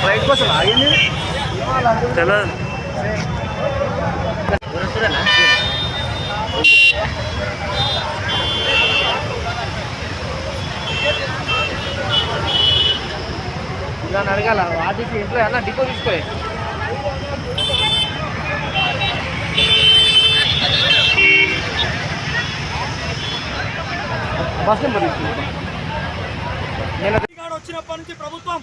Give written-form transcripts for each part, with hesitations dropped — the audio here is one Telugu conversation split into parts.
ఫ్లైట్ కోసం ఆగింది చలో ఇలా అడగాల వాటికి ఇంట్లో అన్న డిపో తీసుకోయి బస్ నెంబర్ తీసుకుంటాం. వచ్చినప్పటి నుంచి ప్రభుత్వం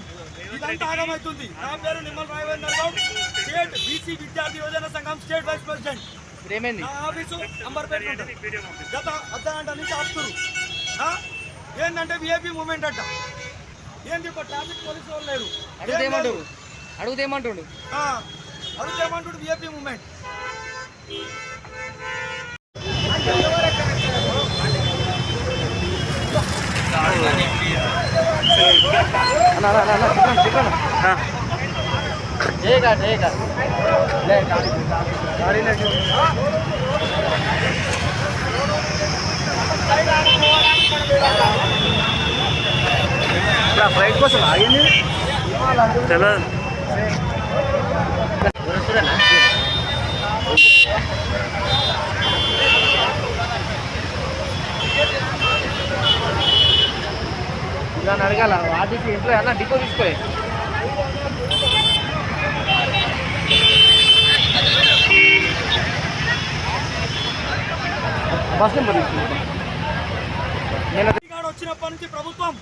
ఇదంతా ఆగమవుతుంది. నా పేరు నిమ్మల్ రాఘవేంద్ర గౌడ్, స్టేట్ బీసీ విద్యార్థి యువజన సంఘం స్టేట్ వైస్ ప్రెసిడెంట్. నా ఆఫీసు అంబర్పేట ఉంటుంది. గత అర్ధగంట నుంచి ఆపుతురు. ఏంటంటే విఐపీ మూమెంట్ అంట. ఏంది ట్రాఫిక్ పోలీసు వాళ్ళు లేరు. అడుగుతేమంటుండు విఐపీ మూమెంట్. ఫ్లైట్ కోసం ఆగింది చలో ఇలా అడగాల వాటికి ఇంట్లో అన్న డిపో తీసుకోయి బస్ నెంబర్ తీసుకుంటాం. వచ్చినప్పటి నుంచి ప్రభుత్వం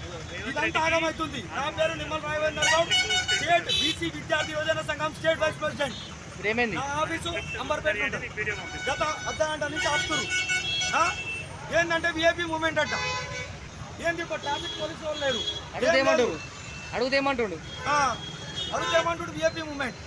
ఇదంతా ఆగమవుతుంది. నా పేరు నిమ్మల్ రాఘవేంద్ర గౌడ్, స్టేట్ బీసీ విద్యార్థి యువజన సంఘం స్టేట్ వైస్ ప్రెసిడెంట్. నా ఆఫీసు అంబర్పేట ఉంటుంది. గత అర్ధగంట నుంచి ఆపుతురు. ఏంటంటే విఐపీ మూమెంట్ అంట. ఏంది ట్రాఫిక్ పోలీసు వాళ్ళు లేరు. అడుగుతేమంటుండు విఐపీ మూమెంట్.